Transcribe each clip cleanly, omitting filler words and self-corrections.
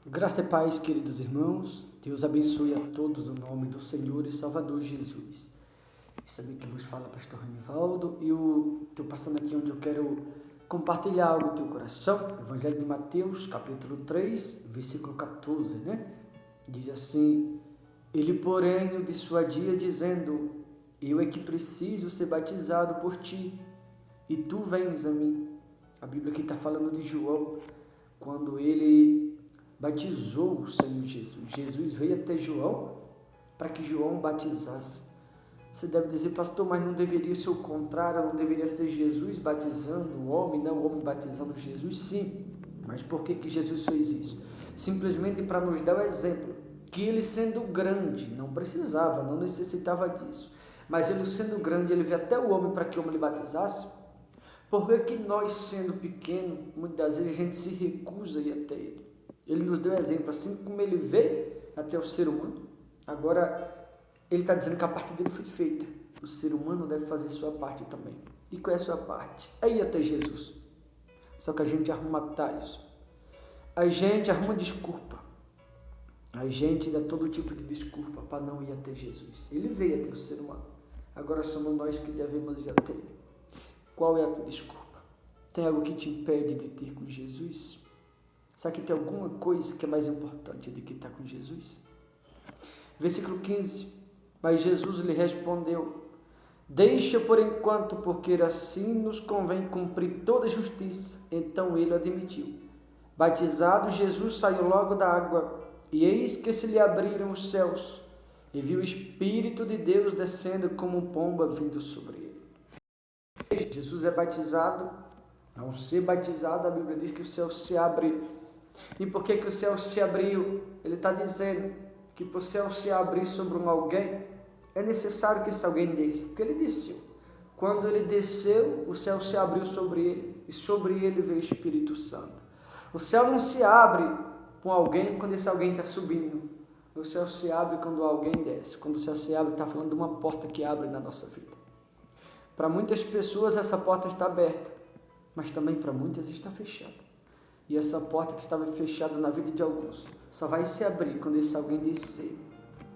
Graça e paz, queridos irmãos. Deus abençoe a todos no nome do Senhor e Salvador Jesus. E saber que vos fala pastor Renivaldo. E eu estou passando aqui onde eu quero compartilhar algo do teu coração. Evangelho de Mateus, capítulo 3, versículo 14, né? Diz assim: Ele, porém, o dissuadia, dizendo: Eu é que preciso ser batizado por ti, e tu vens a mim. A Bíblia aqui está falando de João, quando ele batizou o Senhor Jesus. Jesus veio até João para que João batizasse. Você deve dizer, pastor, mas não deveria ser o contrário, não deveria ser Jesus batizando o homem, não o homem batizando Jesus? Sim, mas por que Jesus fez isso? Simplesmente para nos dar o exemplo, que ele sendo grande, não precisava, não necessitava disso, mas ele sendo grande, ele veio até o homem para que o homem lhe batizasse. Por que nós, sendo pequenos, muitas vezes a gente se recusa a ir até ele? Ele nos deu exemplo, assim como ele veio até o ser humano, agora ele está dizendo que a parte dele foi feita. O ser humano deve fazer sua parte também. E qual é a sua parte? É ir até Jesus. Só que a gente arruma atalhos. A gente arruma desculpa. A gente dá todo tipo de desculpa para não ir até Jesus. Ele veio até o ser humano. Agora somos nós que devemos ir até ele. Qual é a tua desculpa? Tem algo que te impede de ter com Jesus? Será que tem alguma coisa que é mais importante do que estar com Jesus? Versículo 15. Mas Jesus lhe respondeu: Deixa por enquanto, porque assim nos convém cumprir toda a justiça. Então ele admitiu. Batizado, Jesus saiu logo da água, e eis que se lhe abriram os céus, e viu o Espírito de Deus descendo como pomba vindo sobre ele. Jesus é batizado. Ao ser batizado, a Bíblia diz que o céu se abre. E por que o céu se abriu? Ele está dizendo que para o céu se abrir sobre alguém, é necessário que esse alguém desça, porque ele desceu. Quando ele desceu, o céu se abriu sobre ele, e sobre ele veio o Espírito Santo. O céu não se abre com alguém quando esse alguém está subindo. O céu se abre quando alguém desce. Quando o céu se abre, está falando de uma porta que abre na nossa vida. Para muitas pessoas essa porta está aberta, mas também para muitas está fechada. E essa porta que estava fechada na vida de alguns só vai se abrir quando esse alguém descer.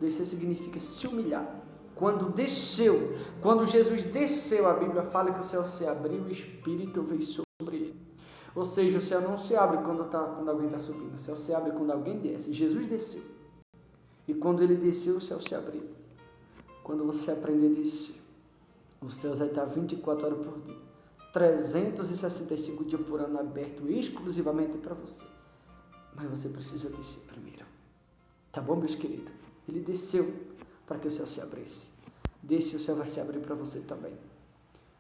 Descer significa se humilhar. Quando desceu, quando Jesus desceu, a Bíblia fala que o céu se abriu e o Espírito veio sobre ele. Ou seja, o céu não se abre quando alguém está subindo, o céu se abre quando alguém desce. Jesus desceu. E quando ele desceu, o céu se abriu. Quando você aprender a descer, o céu vai estar 24 horas por dia. 365 dias por ano aberto exclusivamente para você. Mas você precisa descer primeiro. Tá bom, meus queridos? Ele desceu para que o céu se abrisse. Desce, o céu vai se abrir para você também.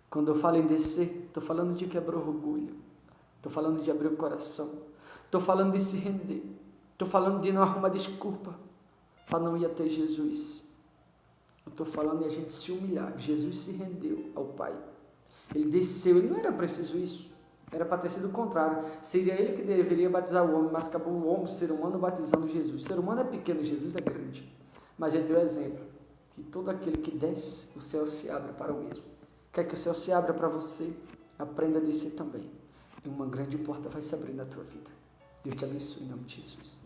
Quando eu falo em descer, estou falando de quebrar o orgulho. Estou falando de abrir o coração. Estou falando de se render. Estou falando de não arrumar desculpa para não ir até Jesus. Eu estou falando de a gente se humilhar. Jesus se rendeu ao Pai. Ele desceu, ele não era preciso isso. Era para ter sido o contrário. Seria ele que deveria batizar o homem, mas acabou o homem, o ser humano, batizando Jesus. O ser humano é pequeno, Jesus é grande. Mas ele deu exemplo, que todo aquele que desce, o céu se abre para o mesmo. Quer que o céu se abra para você? Aprenda a descer também. E uma grande porta vai se abrir na tua vida. Deus te abençoe em nome de Jesus.